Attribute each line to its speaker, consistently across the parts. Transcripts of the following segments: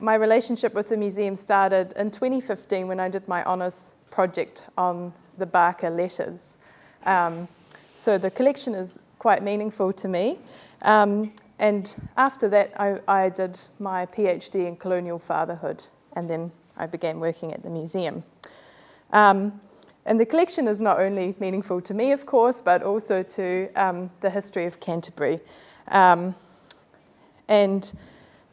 Speaker 1: My relationship with the museum started in 2015 when I did my honours project on the Barker letters. So the collection is quite meaningful to me. And after that, I did my PhD in colonial fatherhood, and then I began working at the museum. And the collection is not only meaningful to me, of course, but also to the history of Canterbury. And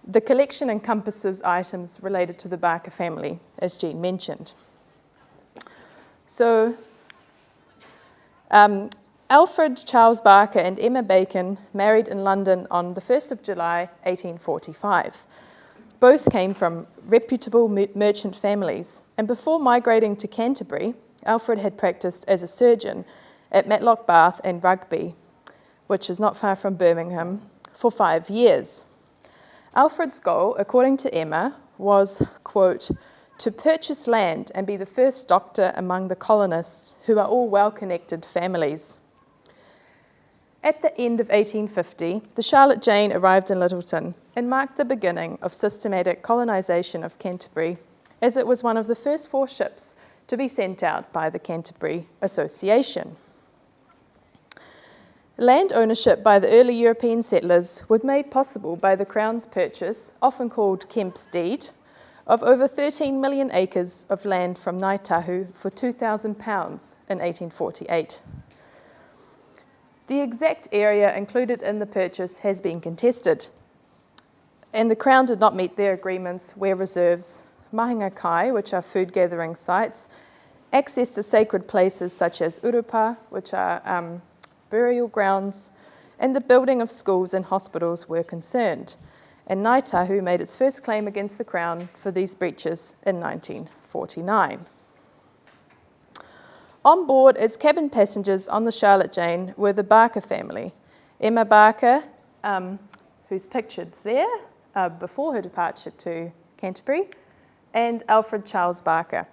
Speaker 1: the collection encompasses items related to the Barker family, as Jean mentioned. So, Alfred Charles Barker and Emma Bacon married in London on the 1st of July, 1845. Both came from reputable merchant families, and before migrating to Canterbury, Alfred had practiced as a surgeon at Matlock Bath and Rugby, which is not far from Birmingham, for 5 years. Alfred's goal, according to Emma, was, quote, to purchase land and be the first doctor among the colonists, who are all well-connected families. At the end of 1850, the Charlotte Jane arrived in Lyttelton and marked the beginning of systematic colonisation of Canterbury, as it was one of the first 4 ships to be sent out by the Canterbury Association. Land ownership by the early European settlers was made possible by the Crown's purchase, often called Kemp's Deed, of over 13 million acres of land from Ngāi Tahu for £2,000 in 1848. The exact area included in the purchase has been contested, and the Crown did not meet their agreements where reserves, mahinga kai, which are food gathering sites, access to sacred places such as urupa, which are burial grounds, and the building of schools and hospitals were concerned. And Ngāi Tahu made its first claim against the Crown for these breaches in 1949. On board as cabin passengers on the Charlotte Jane were the Barker family, Emma Barker, who's pictured there before her departure to Canterbury, and Alfred Charles Barker,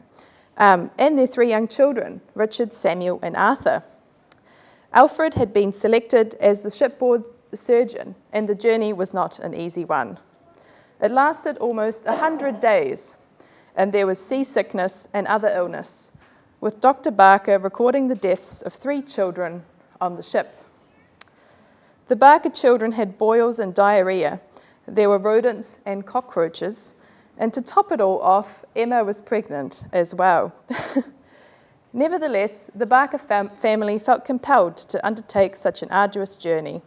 Speaker 1: and their 3 young children, Richard, Samuel and Arthur. Alfred had been selected as the shipboard surgeon, and the journey was not an easy one. It lasted almost 100 days, and there was seasickness and other illness, with Dr. Barker recording the deaths of 3 children on the ship. The Barker children had boils and diarrhea. There were rodents and cockroaches, and to top it all off, Emma was pregnant as well. Nevertheless, the Barker family felt compelled to undertake such an arduous journey.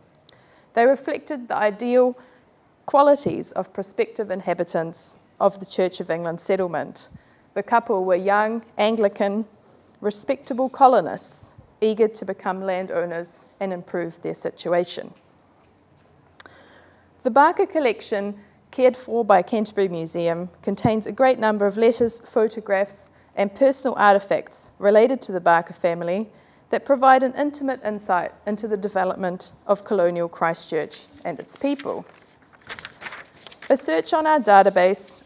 Speaker 1: They reflected the ideal qualities of prospective inhabitants of the Church of England settlement. The couple were young, Anglican, respectable colonists, eager to become landowners and improve their situation. The Barker collection, cared for by Canterbury Museum, contains a great number of letters, photographs, and personal artefacts related to the Barker family that provide an intimate insight into the development of colonial Christchurch and its people. A search on our database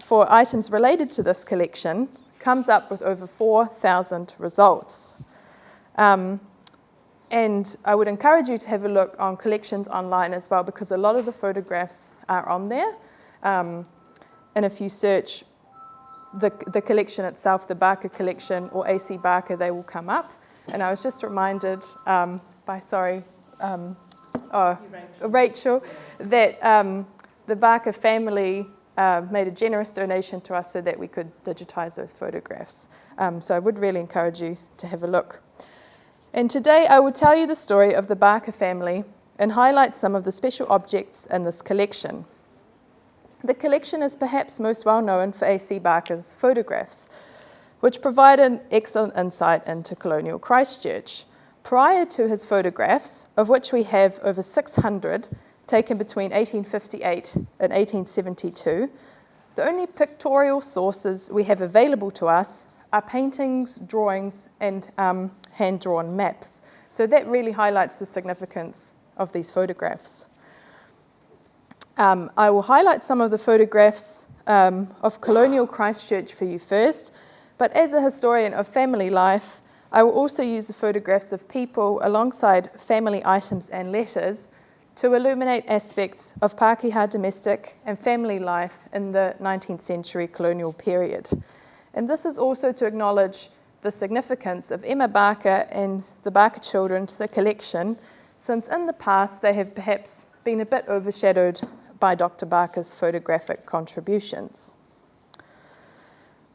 Speaker 1: for items related to this collection comes up with over 4,000 results. And I would encourage you to have a look on collections online as well, because a lot of the photographs are on there. And if you search the collection itself, the Barker collection or AC Barker, they will come up. And I was just reminded by Rachel, that the Barker family made a generous donation to us so that we could digitise those photographs. So I would really encourage you to have a look. And today I will tell you the story of the Barker family and highlight some of the special objects in this collection. The collection is perhaps most well known for AC Barker's photographs, which provide an excellent insight into colonial Christchurch. Prior to his photographs, of which we have over 600, taken between 1858 and 1872, the only pictorial sources we have available to us are paintings, drawings, and hand-drawn maps. So that really highlights the significance of these photographs. I will highlight some of the photographs of colonial Christchurch for you first, but as a historian of family life, I will also use the photographs of people alongside family items and letters to illuminate aspects of Pākehā domestic and family life in the 19th century colonial period. And this is also to acknowledge the significance of Emma Barker and the Barker children to the collection, since in the past they have perhaps been a bit overshadowed by Dr. Barker's photographic contributions.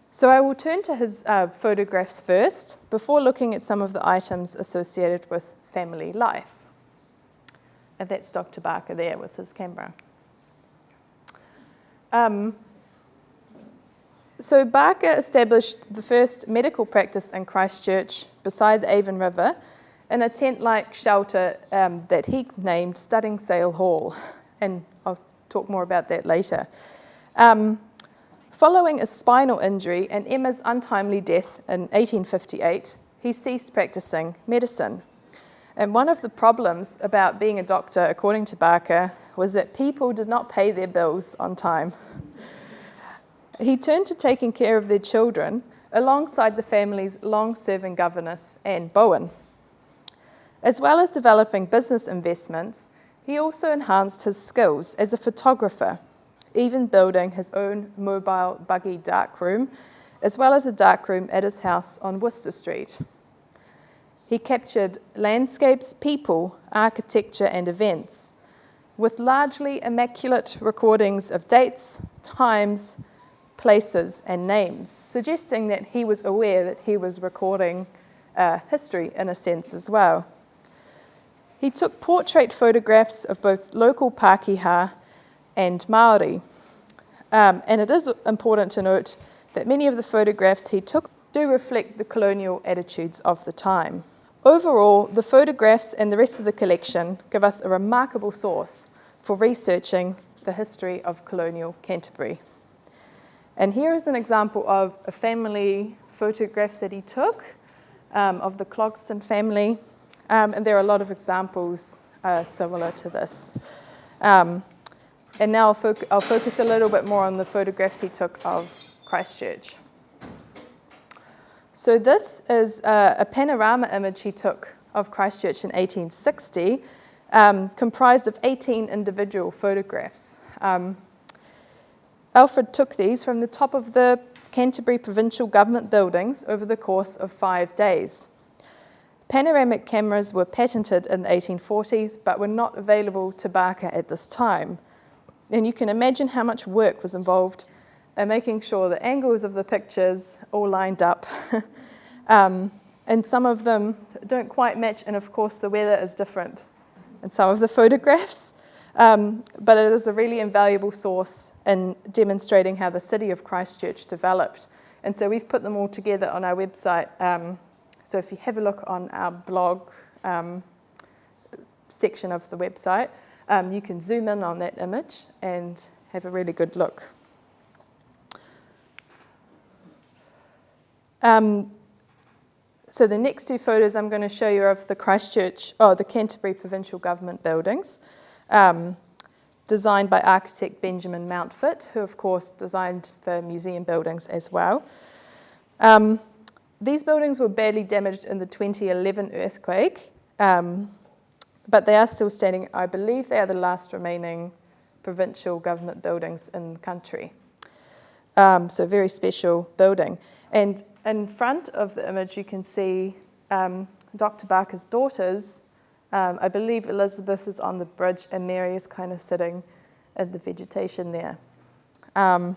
Speaker 1: So I will turn to his photographs first, before looking at some of the items associated with family life. And that's Dr. Barker there with his camera. So Barker established the first medical practice in Christchurch beside the Avon River in a tent-like shelter that he named Studding Sail Hall. And I'll talk more about that later. Following a spinal injury and Emma's untimely death in 1858, he ceased practicing medicine. And one of the problems about being a doctor, according to Barker, was that people did not pay their bills on time. He turned to taking care of their children alongside the family's long-serving governess, Anne Bowen. As well as developing business investments, he also enhanced his skills as a photographer, even building his own mobile buggy darkroom, as well as a darkroom at his house on Worcester Street. He captured landscapes, people, architecture, and events, with largely immaculate recordings of dates, times, places, and names, suggesting that he was aware that he was recording history in a sense as well. He took portrait photographs of both local Pākehā and Māori. And it is important to note that many of the photographs he took do reflect the colonial attitudes of the time. Overall, the photographs and the rest of the collection give us a remarkable source for researching the history of colonial Canterbury. And here is an example of a family photograph that he took of the Clogston family. And there are a lot of examples similar to this. And now I'll focus a little bit more on the photographs he took of Christchurch. So this is a panorama image he took of Christchurch in 1860, comprised of 18 individual photographs. Alfred took these from the top of the Canterbury provincial government buildings over the course of 5 days. Panoramic cameras were patented in the 1840s, but were not available to Barker at this time. And you can imagine how much work was involved in making sure the angles of the pictures all lined up. And some of them don't quite match, and of course the weather is different in some of the photographs. But it is a really invaluable source in demonstrating how the city of Christchurch developed. And so we've put them all together on our website. So if you have a look on our blog section of the website, you can zoom in on that image and have a really good look. So the next two photos I'm going to show you are of the the Canterbury Provincial Government buildings, designed by architect Benjamin Mountfort, who of course designed the museum buildings as well. These buildings were badly damaged in the 2011 earthquake, but they are still standing. I believe they are the last remaining provincial government buildings in the country. So very special building. And in front of the image you can see Dr. Barker's daughters. I believe Elizabeth is on the bridge and Mary is kind of sitting in the vegetation there. And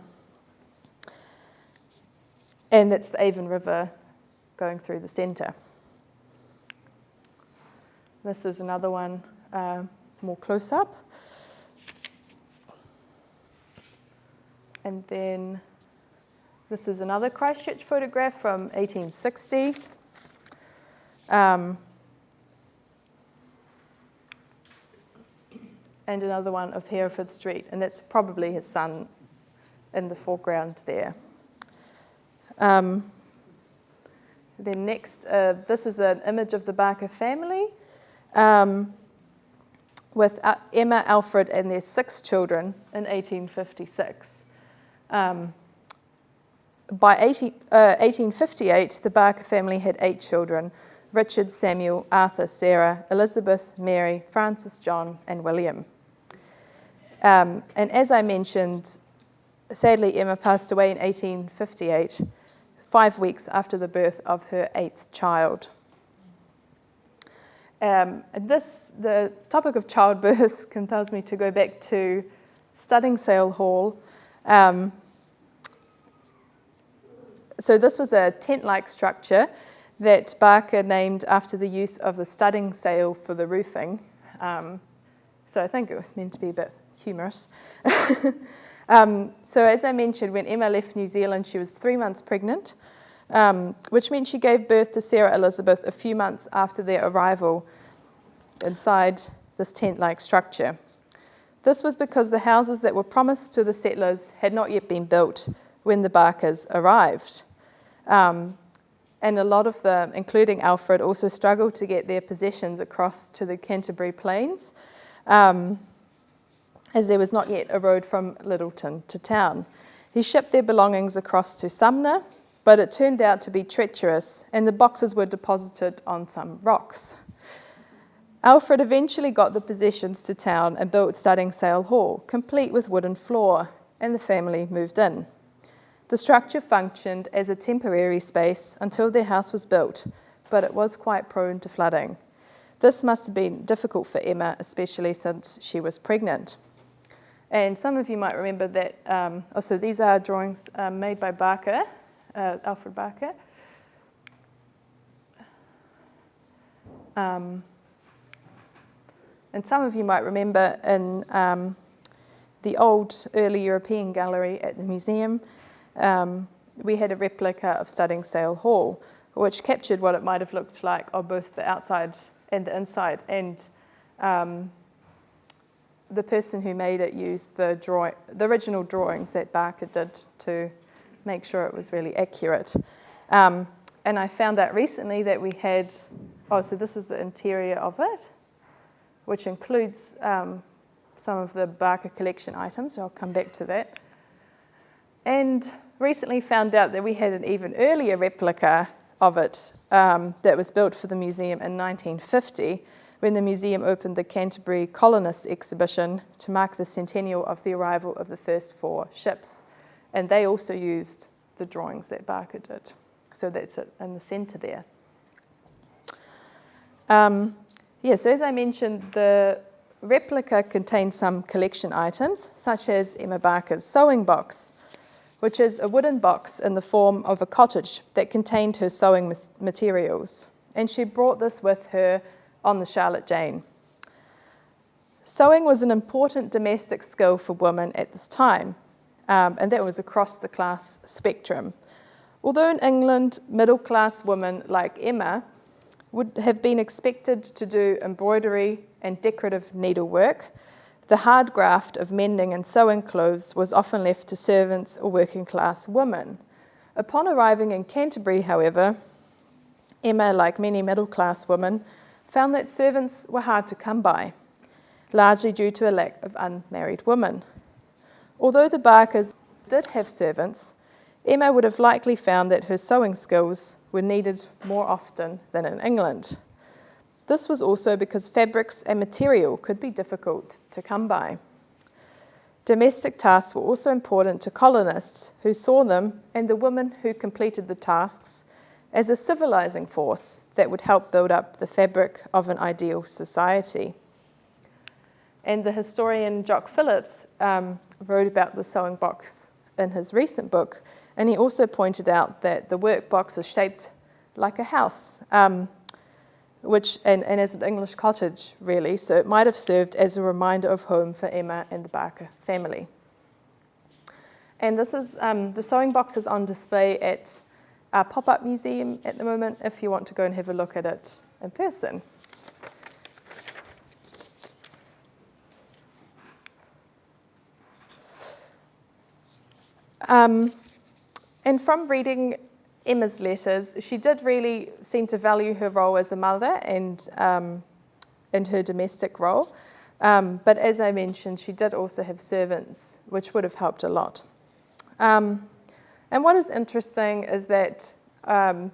Speaker 1: that's the Avon River going through the centre. This is another one more close up. And then this is another Christchurch photograph from 1860. And another one of Hereford Street, and that's probably his son in the foreground there. Then next, this is an image of the Barker family with Emma, Alfred, and their 6 children in 1856. By 1858, the Barker family had 8 children, Richard, Samuel, Arthur, Sarah, Elizabeth, Mary, Francis, John, and William. And as I mentioned, sadly, Emma passed away in 1858, 5 weeks after the birth of her 8th child. The topic of childbirth compels me to go back to Studding Sail Hall. So this was a tent-like structure that Barker named after the use of the studding sail for the roofing. So I think it was meant to be a bit humorous. So as I mentioned, when Emma left New Zealand, she was 3 months pregnant, which meant she gave birth to Sarah Elizabeth a few months after their arrival inside this tent-like structure. This was because the houses that were promised to the settlers had not yet been built when the Barkers arrived. And a lot of them, including Alfred, also struggled to get their possessions across to the Canterbury Plains, as there was not yet a road from Littleton to town. He shipped their belongings across to Sumner, but it turned out to be treacherous, and the boxes were deposited on some rocks. Alfred eventually got the possessions to town and built Studding Sail Hall, complete with wooden floor, and the family moved in. The structure functioned as a temporary space until their house was built, but it was quite prone to flooding. This must have been difficult for Emma, especially since she was pregnant. And some of you might remember that, also these are drawings made by Barker, Alfred Barker. And some of you might remember in the old early European gallery at the museum, we had a replica of Studding Sail Hall, which captured what it might have looked like of both the outside and the inside. And the person who made it used the original drawings that Barker did to make sure it was really accurate. And I found out recently that we had, so this is the interior of it, which includes some of the Barker collection items, so I'll come back to that. And recently found out that we had an even earlier replica of it that was built for the museum in 1950, when the museum opened the Canterbury Colonists exhibition to mark the centennial of the arrival of the first 4 ships. And they also used the drawings that Barker did. So that's it in the centre there. So as I mentioned, the replica contains some collection items, such as Emma Barker's sewing box, which is a wooden box in the form of a cottage that contained her sewing materials. And she brought this with her on the Charlotte Jane. Sewing was an important domestic skill for women at this time, and that was across the class spectrum. Although in England, middle-class women like Emma would have been expected to do embroidery and decorative needlework, the hard graft of mending and sewing clothes was often left to servants or working-class women. Upon arriving in Canterbury, however, Emma, like many middle-class women, found that servants were hard to come by, largely due to a lack of unmarried women. Although the Barkers did have servants, Emma would have likely found that her sewing skills were needed more often than in England. This was also because fabrics and material could be difficult to come by. Domestic tasks were also important to colonists who saw them, and the women who completed the tasks, as a civilizing force that would help build up the fabric of an ideal society. And the historian Jock Phillips wrote about the sewing box in his recent book, and he also pointed out that the work box is shaped like a house, and as an English cottage, really, so it might have served as a reminder of home for Emma and the Barker family. And this is the sewing box is on display at our pop-up museum at the moment, if you want to go and have a look at it in person. And from reading Emma's letters, she did really seem to value her role as a mother and her domestic role. But as I mentioned, she did also have servants, which would have helped a lot. And what is interesting is that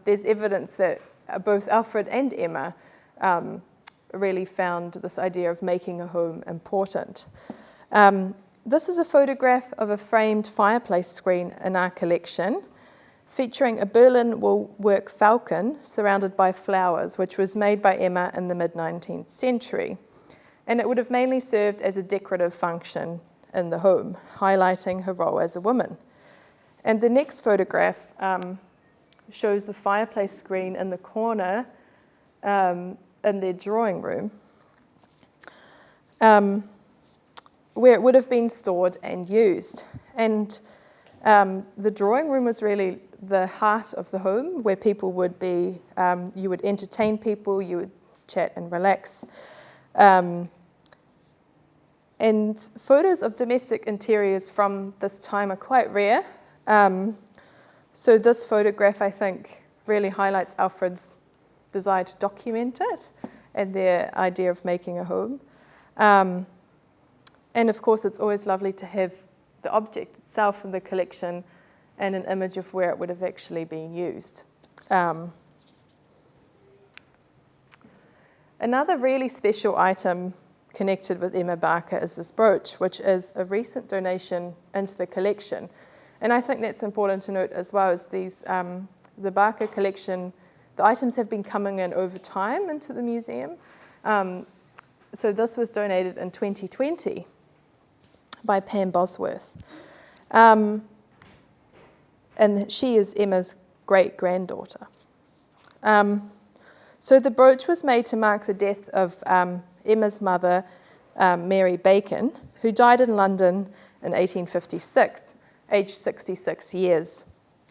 Speaker 1: there's evidence that both Alfred and Emma really found this idea of making a home important. This is a photograph of a framed fireplace screen in our collection, featuring a Berlin wool-work falcon surrounded by flowers, which was made by Emma in the mid-19th century. And it would have mainly served as a decorative function in the home, highlighting her role as a woman. And the next photograph shows the fireplace screen in the corner in their drawing room, where it would have been stored and used. And the drawing room was really the heart of the home, where people would be, you would entertain people, you would chat and relax. And photos of domestic interiors from this time are quite rare. So this photograph, I think, really highlights Alfred's desire to document it and their idea of making a home. And of course, it's always lovely to have the object itself in the collection and an image of where it would have actually been used. Another really special item connected with Emma Barker is this brooch, which is a recent donation into the collection. And I think that's important to note as well, as these, the Barker collection, the items have been coming in over time into the museum. So this was donated in 2020 by Pam Bosworth. And she is Emma's great-granddaughter. So the brooch was made to mark the death of Emma's mother, Mary Bacon, who died in London in 1856, aged 66 years.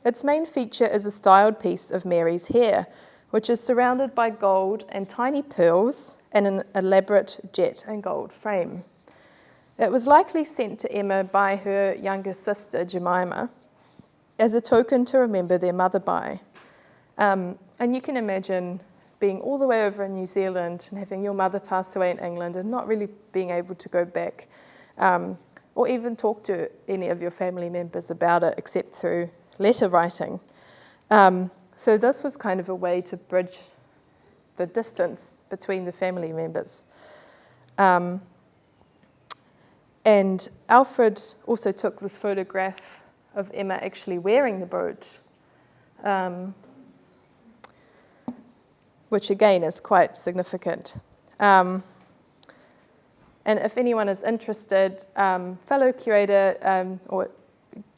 Speaker 1: Its main feature is a styled piece of Mary's hair, which is surrounded by gold and tiny pearls and an elaborate jet and gold frame. It was likely sent to Emma by her younger sister, Jemima, as a token to remember their mother by. And you can imagine being all the way over in New Zealand and having your mother pass away in England and not really being able to go back or even talk to any of your family members about it except through letter writing. So this was kind of a way to bridge the distance between the family members. And Alfred also took this photograph of Emma actually wearing the brooch, which again is quite significant. And if anyone is interested, fellow curator or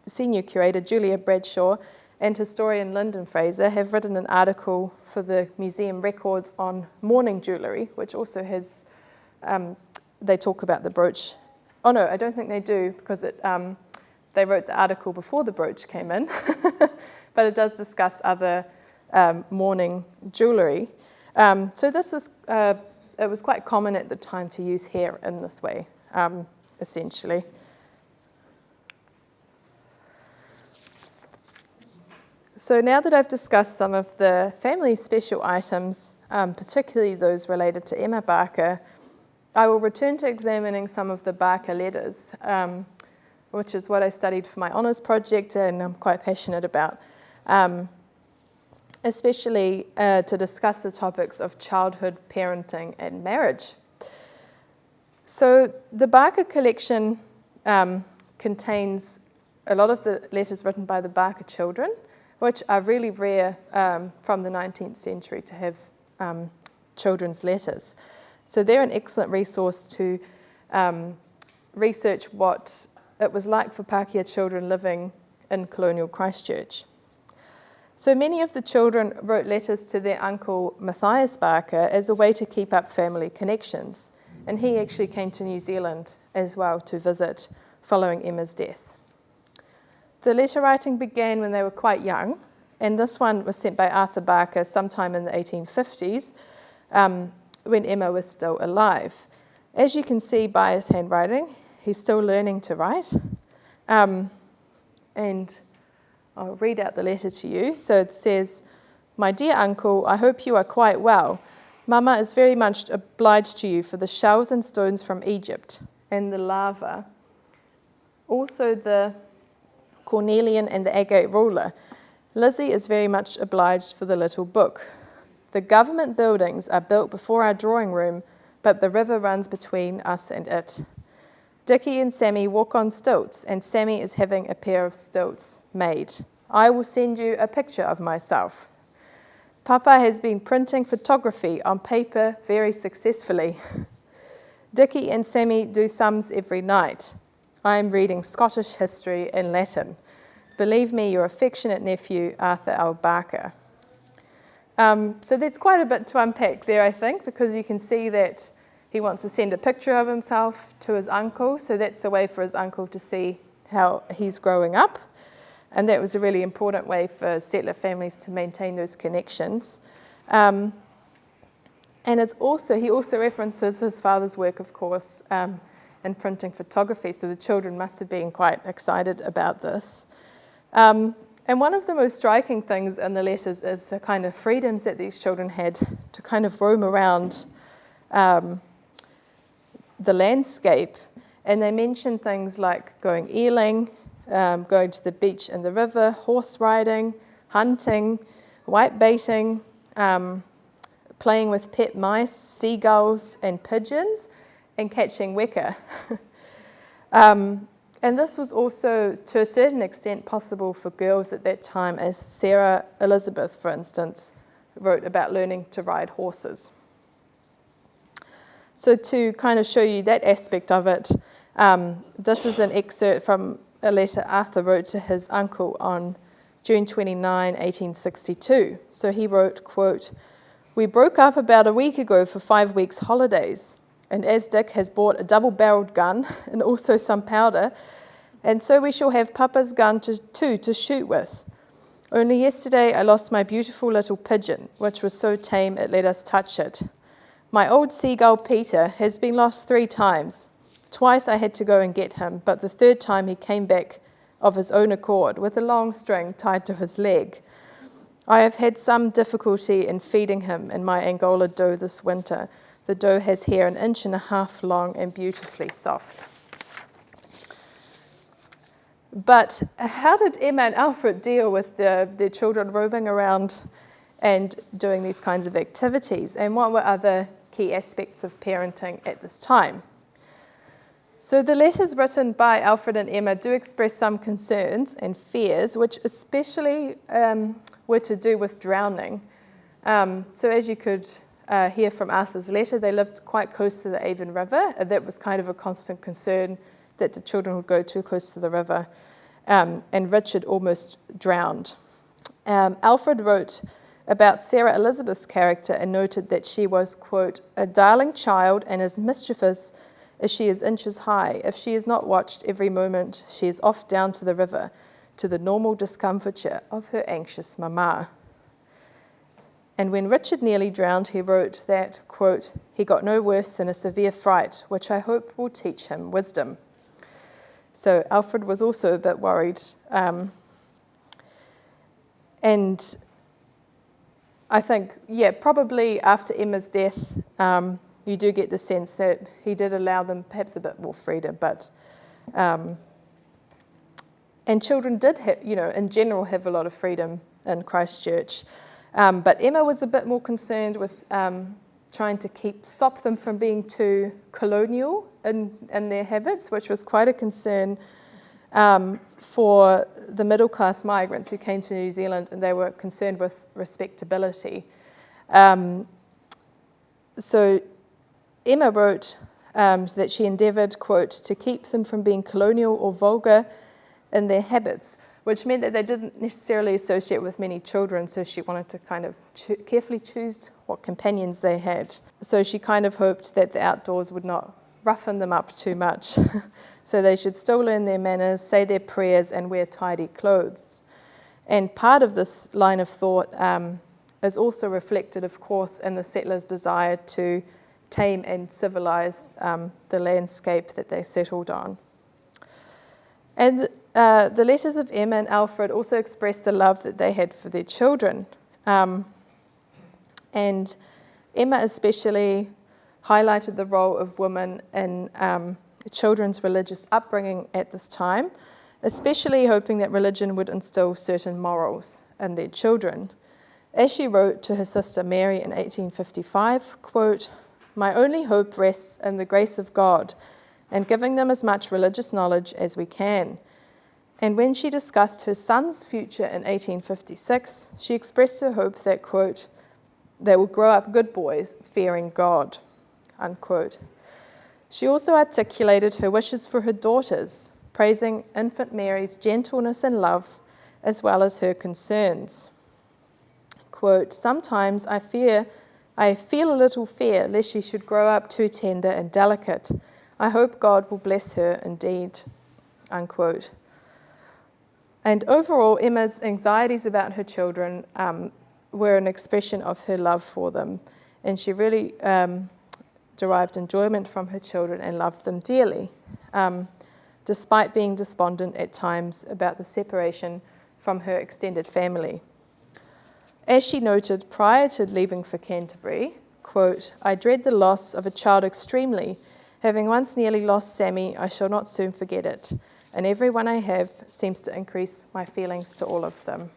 Speaker 1: senior curator Julia Bradshaw and historian Lyndon Fraser have written an article for the museum records on mourning jewellery, which also has, they talk about the brooch. Oh no, I don't think they do, because they wrote the article before the brooch came in, but it does discuss other mourning jewellery. So this was, it was quite common at the time to use hair in this way, essentially. So now that I've discussed some of the family special items, particularly those related to Emma Barker, I will return to examining some of the Barker letters, which is what I studied for my honours project and I'm quite passionate about, especially to discuss the topics of childhood, parenting and marriage. So the Barker collection contains a lot of the letters written by the Barker children, which are really rare from the 19th century to have children's letters. So they're an excellent resource to research what it was like for Pākehā children living in colonial Christchurch. So many of the children wrote letters to their uncle Matthias Barker as a way to keep up family connections. And he actually came to New Zealand as well to visit following Emma's death. The letter writing began when they were quite young, and this one was sent by Arthur Barker sometime in the 1850s, when Emma was still alive. As you can see by his handwriting, he's still learning to write. And I'll read out the letter to you. So it says, "My dear uncle, I hope you are quite well. Mama is very much obliged to you for the shells and stones from Egypt and the lava. Also the cornelian and the agate ruler. Lizzie is very much obliged for the little book. The government buildings are built before our drawing room, but the river runs between us and it. Dickie and Sammy walk on stilts, and Sammy is having a pair of stilts made. I will send you a picture of myself. Papa has been printing photography on paper very successfully. Dickie and Sammy do sums every night. I am reading Scottish history and Latin. Believe me, your affectionate nephew, Arthur Barker. So there's quite a bit to unpack there, I think, because you can see that he wants to send a picture of himself to his uncle, so that's a way for his uncle to see how he's growing up. And that was a really important way for settler families to maintain those connections. And he also references his father's work, of course, in printing photography, so the children must have been quite excited about this. And one of the most striking things in the letters is the kind of freedoms that these children had to kind of roam around the landscape. And they mention things like going eeling, going to the beach and the river, horse riding, hunting, white baiting, playing with pet mice, seagulls and pigeons, and catching weka. And this was also, to a certain extent, possible for girls at that time, as Sarah Elizabeth, for instance, wrote about learning to ride horses. So to kind of show you that aspect of it, this is an excerpt from a letter Arthur wrote to his uncle on June 29, 1862. So he wrote, quote, "We broke up about a week ago for 5 weeks' holidays. And as Dick has bought a double-barreled gun and also some powder, and so we shall have Papa's gun too to shoot with. Only yesterday I lost my beautiful little pigeon, which was so tame it let us touch it. My old seagull Peter has been lost 3 times. Twice I had to go and get him, but the 3rd time he came back of his own accord with a long string tied to his leg. I have had some difficulty in feeding him and my Angola doe this winter. The doe has hair 1.5 inches long and beautifully soft." But how did Emma and Alfred deal with their children roaming around and doing these kinds of activities? And what were other key aspects of parenting at this time? So the letters written by Alfred and Emma do express some concerns and fears, which especially were to do with drowning. So as you could hear from Arthur's letter, they lived quite close to the Avon River, and that was kind of a constant concern that the children would go too close to the river, and Richard almost drowned. Alfred wrote about Sarah Elizabeth's character and noted that she was, quote, "a darling child and as mischievous as she is inches high. If she is not watched every moment, she is off down to the river, to the normal discomfiture of her anxious mamma." And when Richard nearly drowned, he wrote that, quote, "he got no worse than a severe fright, which I hope will teach him wisdom." So Alfred was also a bit worried. And I think, probably after Emma's death, you do get the sense that he did allow them perhaps a bit more freedom. But and children did, in general, have a lot of freedom in Christchurch. But Emma was a bit more concerned with trying to stop them from being too colonial in their habits, which was quite a concern for the middle-class migrants who came to New Zealand, and they were concerned with respectability. So Emma wrote that she endeavoured, quote, "to keep them from being colonial or vulgar in their habits," which meant that they didn't necessarily associate with many children, so she wanted to kind of carefully choose what companions they had. So she kind of hoped that the outdoors would not roughen them up too much. So they should still learn their manners, say their prayers, and wear tidy clothes. And part of this line of thought is also reflected, of course, in the settlers' desire to tame and civilize the landscape that they settled on. And the letters of Emma and Alfred also expressed the love that they had for their children. And Emma especially highlighted the role of women in children's religious upbringing at this time, especially hoping that religion would instill certain morals in their children. As she wrote to her sister Mary in 1855, quote, "My only hope rests in the grace of God and giving them as much religious knowledge as we can." And when she discussed her son's future in 1856, she expressed her hope that, quote, "they will grow up good boys, fearing God," unquote. She also articulated her wishes for her daughters, praising infant Mary's gentleness and love, as well as her concerns. Quote, "Sometimes I feel a little fear lest she should grow up too tender and delicate. I hope God will bless her indeed," unquote. And overall, Emma's anxieties about her children were an expression of her love for them, and she really derived enjoyment from her children and loved them dearly, despite being despondent at times about the separation from her extended family. As she noted prior to leaving for Canterbury, quote, "I dread the loss of a child extremely. Having once nearly lost Sammy, I shall not soon forget it, and every one I have seems to increase my feelings to all of them."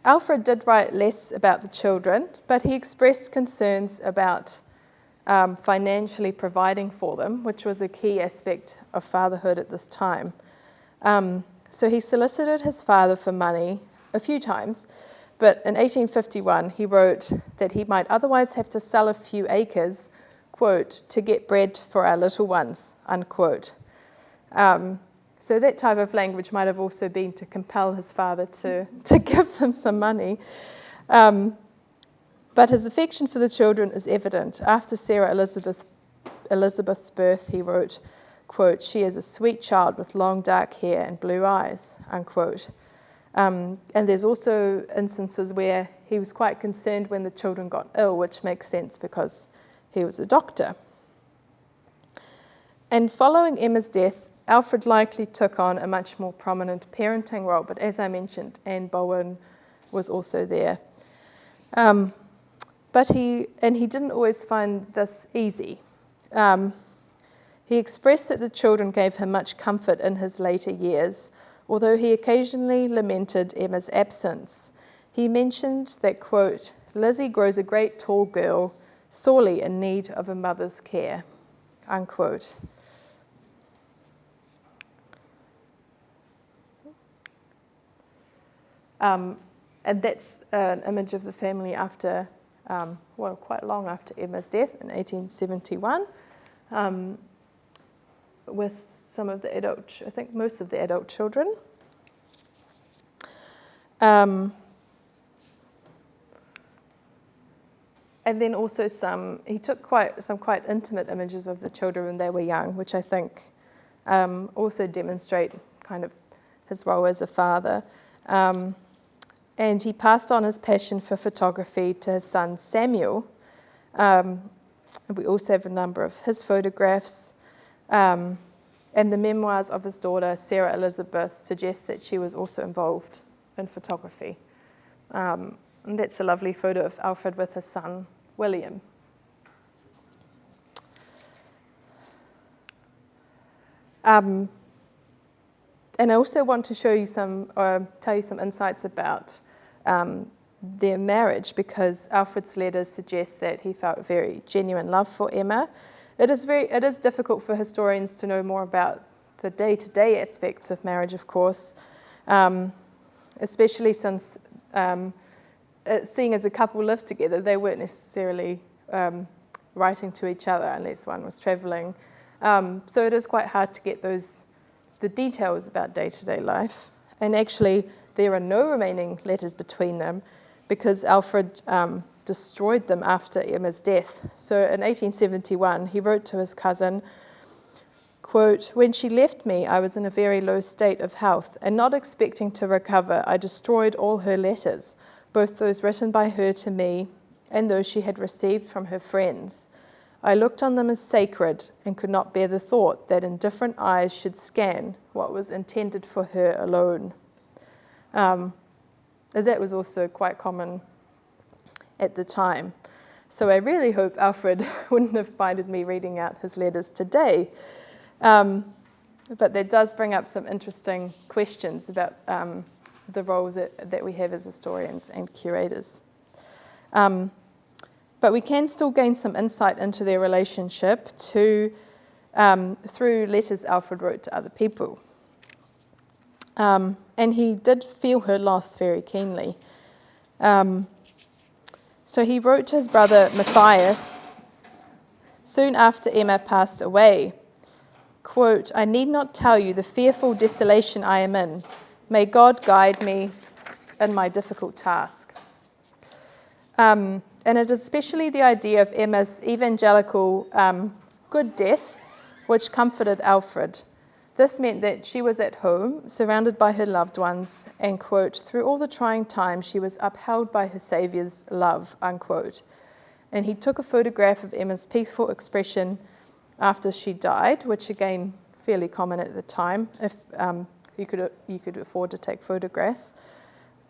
Speaker 1: Alfred did write less about the children, but he expressed concerns about financially providing for them, which was a key aspect of fatherhood at this time. So he solicited his father for money a few times, but in 1851 he wrote that he might otherwise have to sell a few acres, quote, "to get bread for our little ones," unquote. So that type of language might have also been to compel his father to give them some money. But his affection for the children is evident. After Sarah Elizabeth's birth, he wrote, quote, "She is a sweet child with long dark hair and blue eyes," unquote. And there's also instances where he was quite concerned when the children got ill, which makes sense because he was a doctor. And following Emma's death, Alfred likely took on a much more prominent parenting role, but as I mentioned, Anne Boleyn was also there. But he didn't always find this easy. He expressed that the children gave him much comfort in his later years, although he occasionally lamented Emma's absence. He mentioned that, quote, "Lizzie grows a great tall girl, sorely in need of a mother's care," unquote. And that's an image of the family after, quite long after Emma's death in 1871. With some of the adult, I think most of the adult children. And then also he took some quite intimate images of the children when they were young, which I think also demonstrate kind of his role as a father. And he passed on his passion for photography to his son Samuel. We also have a number of his photographs. And the memoirs of his daughter, Sarah Elizabeth, suggest that she was also involved in photography. And that's a lovely photo of Alfred with his son, William. And I also want to tell you some insights about their marriage, because Alfred's letters suggest that he felt very genuine love for Emma. It is difficult for historians to know more about the day-to-day aspects of marriage, of course, especially since seeing as a couple lived together, they weren't necessarily writing to each other unless one was travelling. So it is quite hard to get the details about day-to-day life. And actually, there are no remaining letters between them because Alfred destroyed them after Emma's death. So in 1871, he wrote to his cousin, quote, "When she left me, I was in a very low state of health, and not expecting to recover, I destroyed all her letters, both those written by her to me and those she had received from her friends. I looked on them as sacred and could not bear the thought that indifferent eyes should scan what was intended for her alone." That was also quite common at the time. So I really hope Alfred wouldn't have minded me reading out his letters today. But that does bring up some interesting questions about the roles that we have as historians and curators. But we can still gain some insight into their relationship through letters Alfred wrote to other people. And he did feel her loss very keenly. So he wrote to his brother Matthias soon after Emma passed away, quote, "I need not tell you the fearful desolation I am in. May God guide me in my difficult task." And it is especially the idea of Emma's evangelical good death which comforted Alfred. This meant that she was at home, surrounded by her loved ones, and, quote, "through all the trying times she was upheld by her Saviour's love," unquote. And he took a photograph of Emma's peaceful expression after she died, which again, fairly common at the time, if you could afford to take photographs.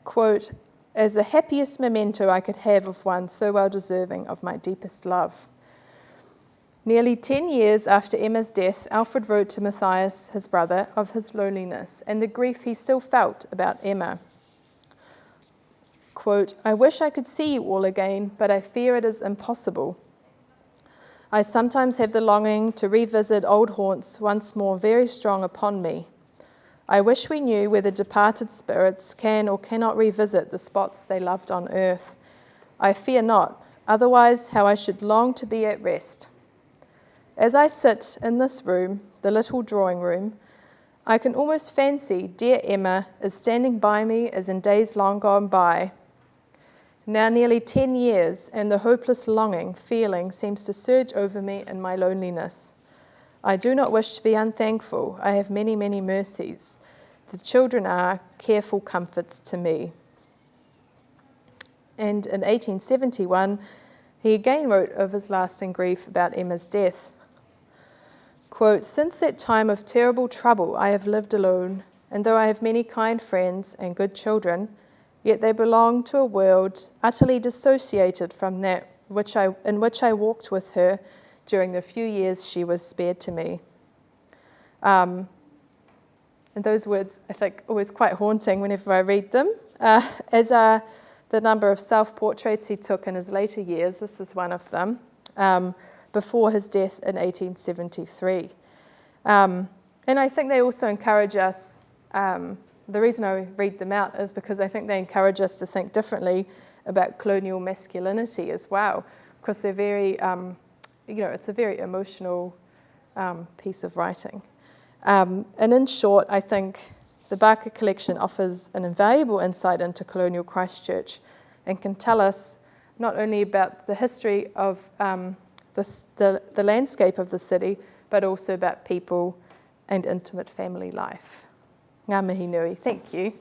Speaker 1: Quote, "as the happiest memento I could have of one so well deserving of my deepest love." Nearly 10 years after Emma's death, Alfred wrote to Matthias, his brother, of his loneliness and the grief he still felt about Emma. Quote, "I wish I could see you all again, but I fear it is impossible. I sometimes have the longing to revisit old haunts once more very strong upon me. I wish we knew whether departed spirits can or cannot revisit the spots they loved on earth. I fear not, otherwise how I should long to be at rest. As I sit in this room, the little drawing room, I can almost fancy dear Emma is standing by me as in days long gone by. Now nearly 10 years, and the hopeless longing feeling seems to surge over me in my loneliness. I do not wish to be unthankful. I have many, many mercies. The children are careful comforts to me." And in 1871, he again wrote of his lasting grief about Emma's death. Quote, "since that time of terrible trouble I have lived alone, and though I have many kind friends and good children, yet they belong to a world utterly dissociated from that in which I walked with her during the few years she was spared to me." And those words, I think, always quite haunting whenever I read them, as are the number of self-portraits he took in his later years. This is one of them, before his death in 1873. And I think they also encourage us, the reason I read them out is because I think they encourage us to think differently about colonial masculinity as well, because they're very, it's a very emotional piece of writing. And in short, I think the Barker collection offers an invaluable insight into colonial Christchurch and can tell us not only about the history of the landscape of the city, but also about people and intimate family life. Ngā mihi nui. Thank you.